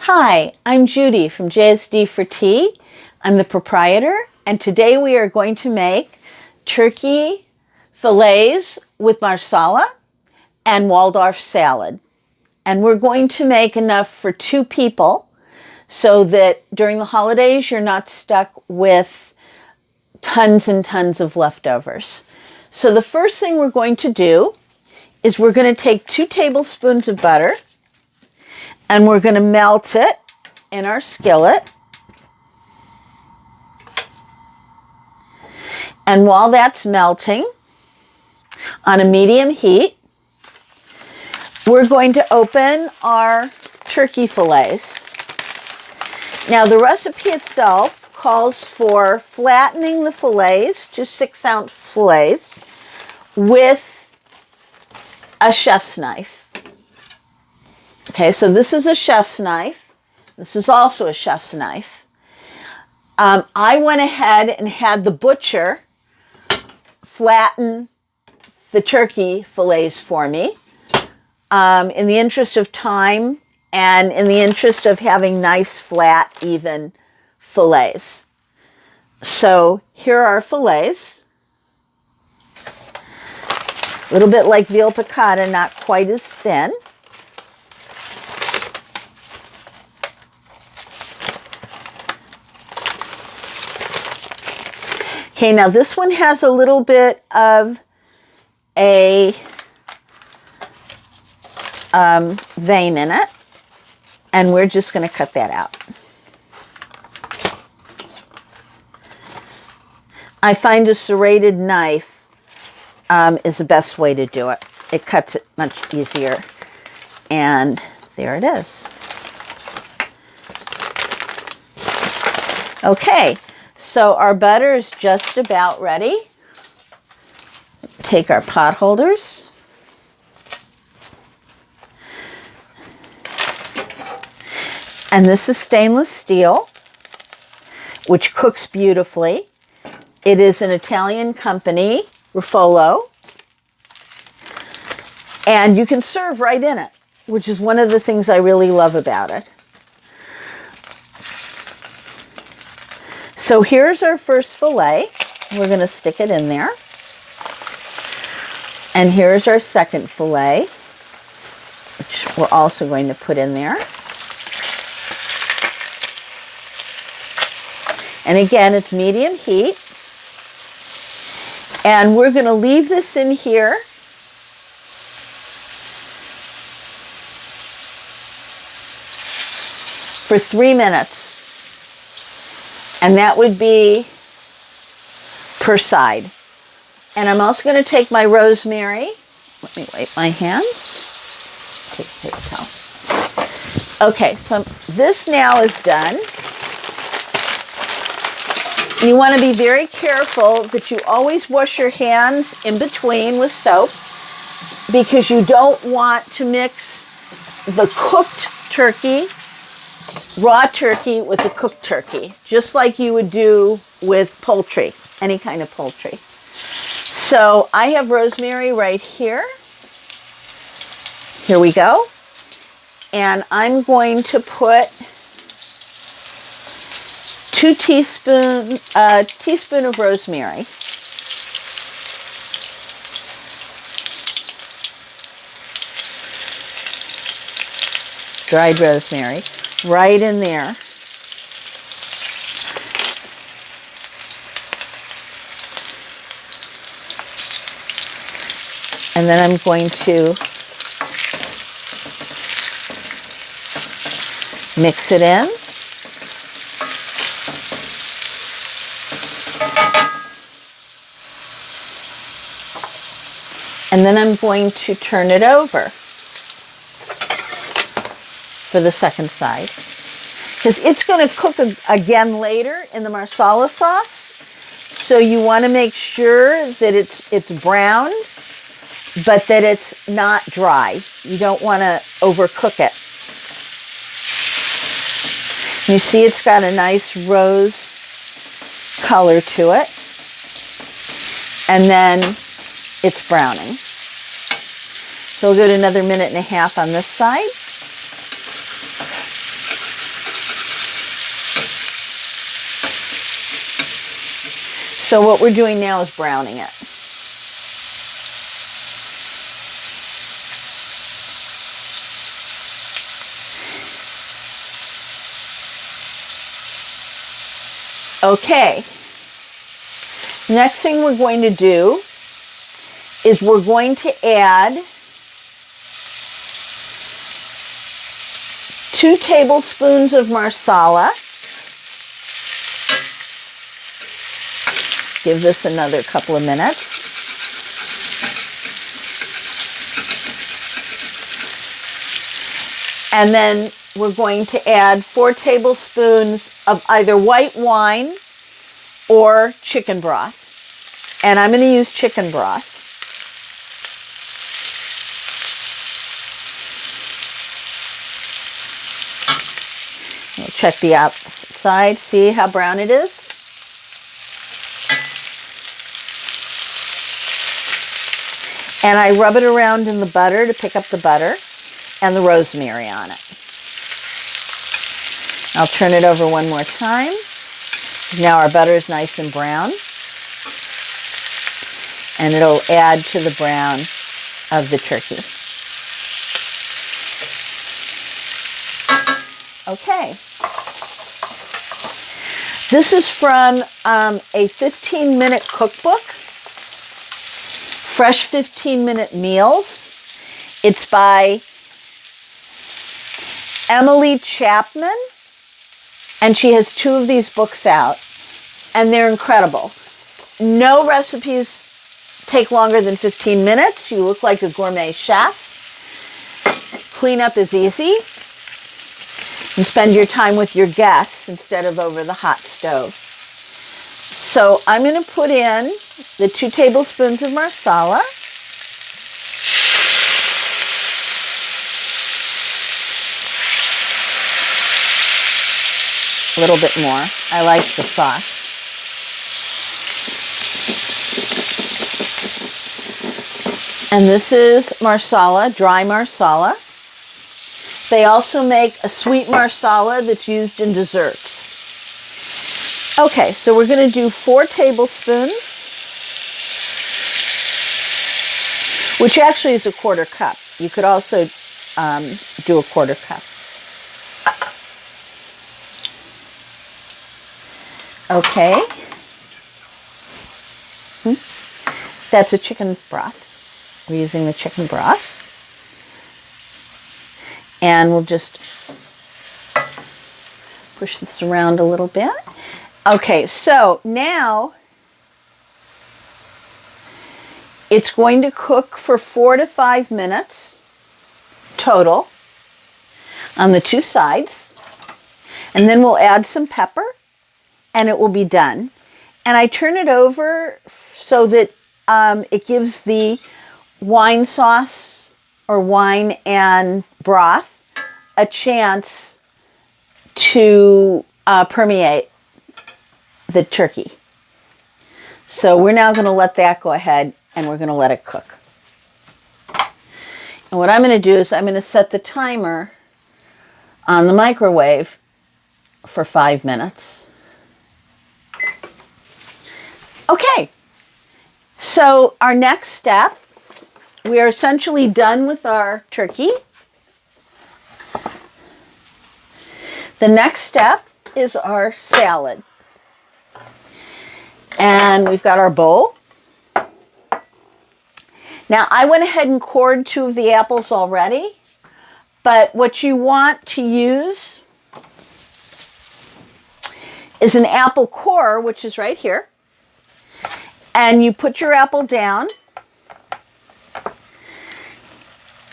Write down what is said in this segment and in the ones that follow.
Hi, I'm Judy from JSD for Tea. I'm the proprietor, and today we are going to make turkey fillets with Marsala and Waldorf salad. And we're going to make enough for 2 people so that during the holidays you're not stuck with tons and tons of leftovers. So the first thing we're going to do is we're going to take 2 tablespoons of butter and we're going to melt it in our skillet. And while that's melting on a medium heat, we're going to open our turkey fillets. Now, the recipe itself calls for flattening the fillets to 6-ounce fillets with a chef's knife. Okay, so this is a chef's knife. This is also a chef's knife. I went ahead and had the butcher flatten the turkey fillets for me in the interest of time and in the interest of having nice, flat, even fillets. So here are our fillets. A little bit like veal piccata, not quite as thin. Okay, now this one has a little bit of a vein in it, and we're just going to cut that out. I find a serrated knife is the best way to do it. It cuts it much easier. And there it is. Okay. So our butter is just about ready. Take our pot holders. And this is stainless steel, which cooks beautifully. It is an Italian company, Ruffolo. And you can serve right in it, which is one of the things I really love about it. So here's our first fillet. We're going to stick it in there. And here's our second fillet, which we're also going to put in there. And again, it's medium heat. And we're going to leave this in here for 3 minutes. And that would be per side. And I'm also going to take my rosemary. Let me wipe my hands. Take a paper towel. Okay, so this now is done. You want to be very careful that you always wash your hands in between with soap, because you don't want to mix the cooked turkey, raw turkey, with the cooked turkey, just like you would do with poultry, any kind of poultry. So I have rosemary right here. Here we go. And I'm going to put a teaspoon of rosemary. Dried rosemary. Right in there. And then I'm going to mix it in. And then I'm going to turn it over for the second side, because it's going to cook again later in the Marsala sauce. So you want to make sure that it's brown, but that it's not dry. You don't want to overcook it. You see it's got a nice rose color to it. And then it's browning. So we'll go to another 1.5 minutes on this side. So what we're doing now is browning it. Okay. Next thing we're going to do is we're going to add 2 tablespoons of Marsala. Give this another couple of minutes. And then we're going to add 4 tablespoons of either white wine or chicken broth. And I'm going to use chicken broth. We'll check the outside, see how brown it is. And I rub it around in the butter to pick up the butter and the rosemary on it. I'll turn it over one more time. Now our butter is nice and brown. And it'll add to the brown of the turkey. Okay. This is from a 15-minute cookbook. Fresh 15-minute meals. It's by Emily Chapman, and she has 2 of these books out, and they're incredible. No recipes take longer than 15 minutes. You look like a gourmet chef. Cleanup is easy. And spend your time with your guests instead of over the hot stove. So I'm going to put in the 2 tablespoons of Marsala. A little bit more. I like the sauce. And this is Marsala, dry Marsala. They also make a sweet Marsala that's used in desserts. Okay, so we're going to do 4 tablespoons, which actually is a 1/4 cup. You could also do a 1/4 cup. Okay. That's a chicken broth. We're using the chicken broth. And we'll just push this around a little bit. Okay, so now it's going to cook for 4 to 5 minutes total on the 2 sides. And then we'll add some pepper and it will be done. And I turn it over so that it gives the wine sauce or wine and broth a chance to permeate the turkey. So we're now going to let that go ahead and we're going to let it cook. And what I'm going to do is I'm going to set the timer on the microwave for 5 minutes. Okay, so our next step, we are essentially done with our turkey. The next step is our salad. And we've got our bowl. Now, I went ahead and cored 2 of the apples already, but what you want to use is an apple core, which is right here. And you put your apple down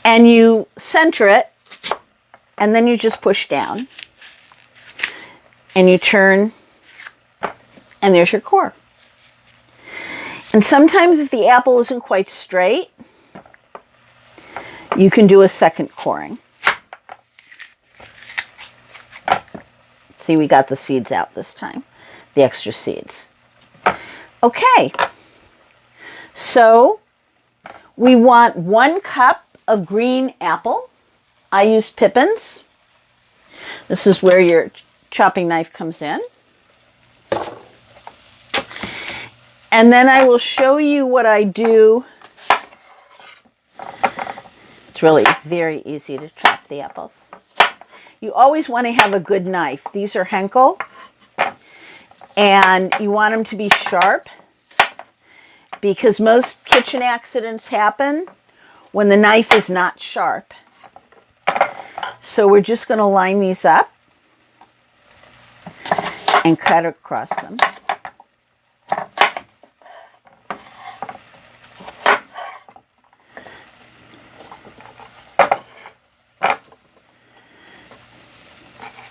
and you center it, and then you just push down and you turn, and there's your core. And sometimes if the apple isn't quite straight, you can do a second coring. See, we got the seeds out this time, the extra seeds. Okay, so we want 1 cup of green apple. I use pippins. This is where your chopping knife comes in. And then I will show you what I do. It's really very easy to chop the apples. You always want to have a good knife. These are Henkel, and you want them to be sharp because most kitchen accidents happen when the knife is not sharp. So we're just going to line these up and cut across them.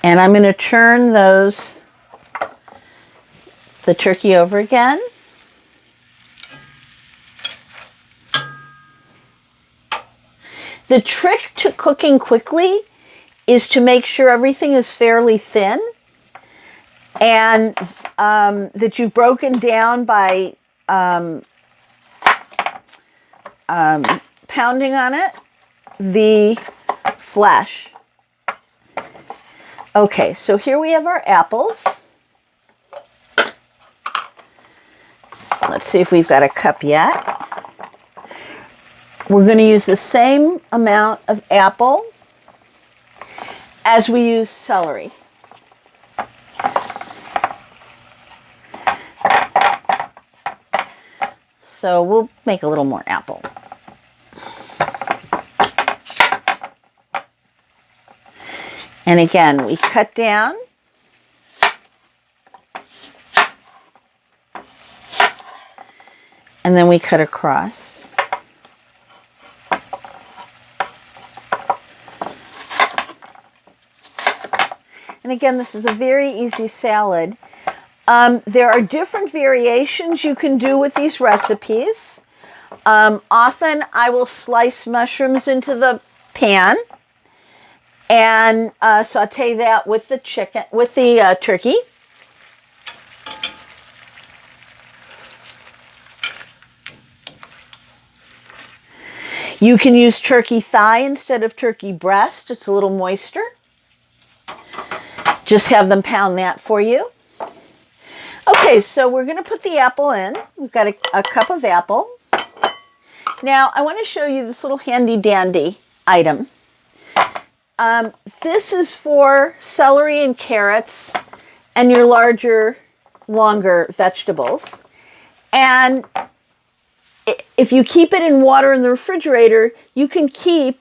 And I'm going to turn the turkey over again. The trick to cooking quickly is to make sure everything is fairly thin and that you've broken down by pounding on it the flesh. Okay, so here we have our apples. Let's see if we've got a cup yet. We're going to use the same amount of apple as we use celery. So we'll make a little more apple. And again, we cut down. And then we cut across. And again, this is a very easy salad. There are different variations you can do with these recipes. Often I will slice mushrooms into the pan and saute that with the turkey. You can use turkey thigh instead of turkey breast. It's a little moister. Just have them pound that for you. Okay, so we're going to put the apple in. We've got a cup of apple. Now, I want to show you this little handy dandy item. This is for celery and carrots and your larger, longer vegetables. And if you keep it in water in the refrigerator, you can keep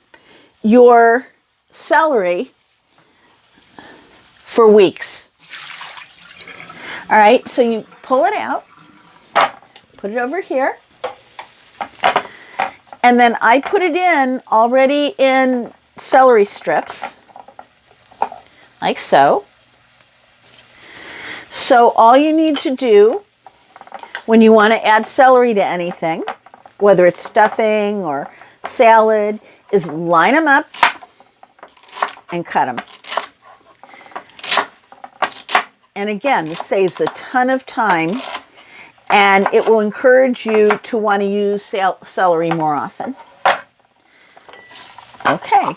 your celery for weeks. All right, so you pull it out, put it over here, and then I put it in already in celery strips, like so. So all you need to do when you want to add celery to anything, whether it's stuffing or salad, is line them up and cut them. And again, this saves a ton of time, and it will encourage you to want to use celery more often. Okay.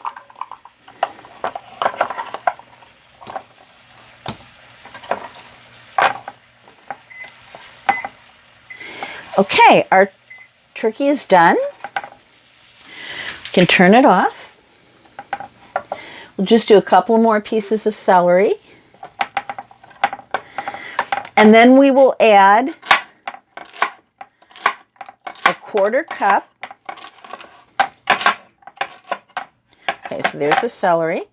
Okay, our turkey is done. We can turn it off. We'll just do a couple more pieces of celery. And then we will add a 1/4 cup. Okay, so there's the celery.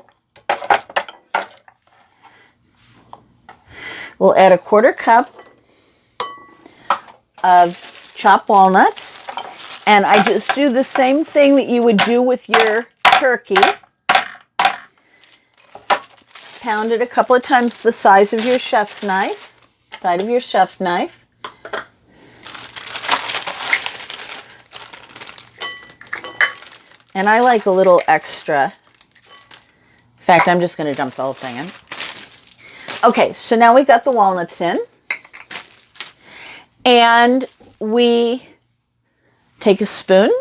We'll add a 1/4 cup of chopped walnuts. And I just do the same thing that you would do with your turkey. Pound it a couple of times the size of your chef's knife. Side of your chef knife. And I like a little extra. In fact, I'm just going to dump the whole thing in. Okay, so now we've got the walnuts in. And we take a spoon.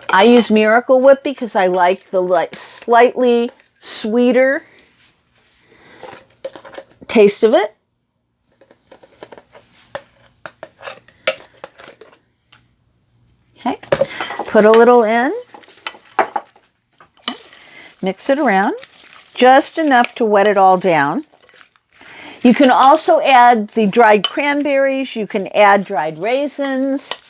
I use Miracle Whip because I like the slightly sweeter taste of it. Okay, put a little in, mix it around, just enough to wet it all down. You can also add the dried cranberries. You can add dried raisins.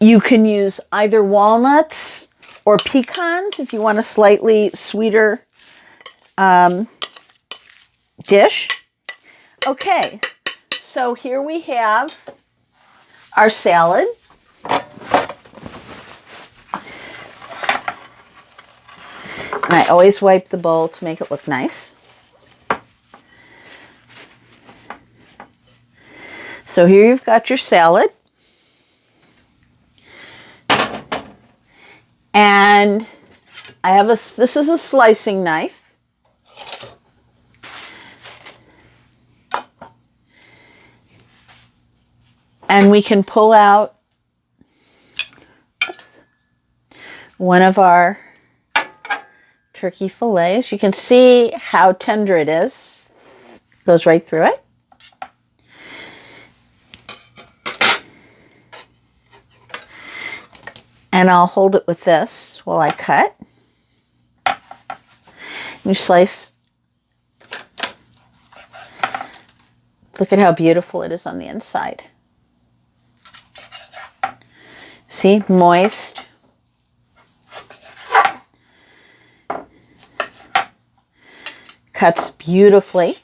You can use either walnuts or pecans if you want a slightly sweeter dish. Okay, so here we have our salad. And I always wipe the bowl to make it look nice. So here you've got your salad. And I have this is a slicing knife. And we can pull out one of our turkey fillets. You can see how tender it is. Goes right through it. And I'll hold it with this while I cut. You slice. Look at how beautiful it is on the inside. See, moist. Cuts beautifully.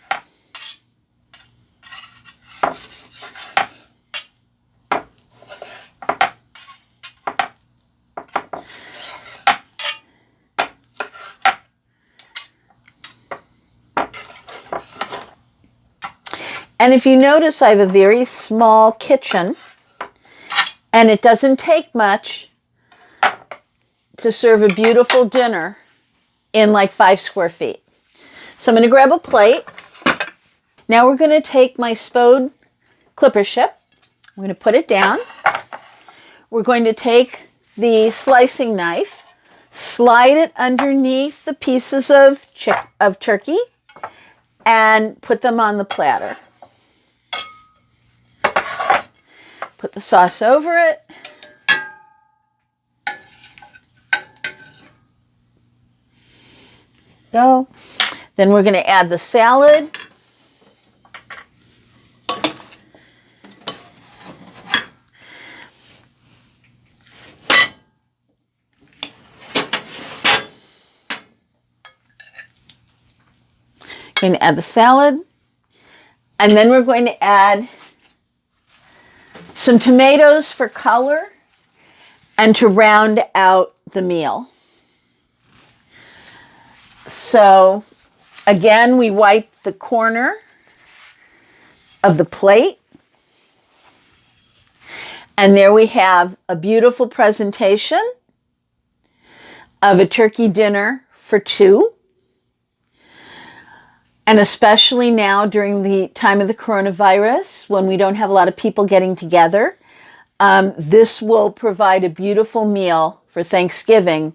And if you notice, I have a very small kitchen, and it doesn't take much to serve a beautiful dinner in like 5 square feet. So I'm going to grab a plate. Now we're going to take my Spode clipper ship. I'm going to put it down. We're going to take the slicing knife, slide it underneath the pieces of turkey, and put them on the platter. Put the sauce over it. Go. Then we're going to add the salad. Going to add the salad. And then we're going to add some tomatoes for color and to round out the meal. So again, we wipe the corner of the plate. And there we have a beautiful presentation of a turkey dinner for 2. And especially now during the time of the coronavirus, when we don't have a lot of people getting together, this will provide a beautiful meal for Thanksgiving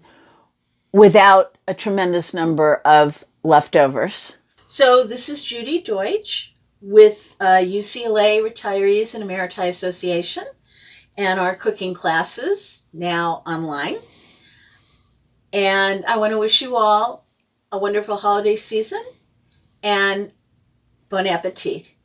without a tremendous number of leftovers. So this is Judith Deutsch with UCLA Retirees and Emeriti Association and our cooking classes now online. And I want to wish you all a wonderful holiday season and bon appetit.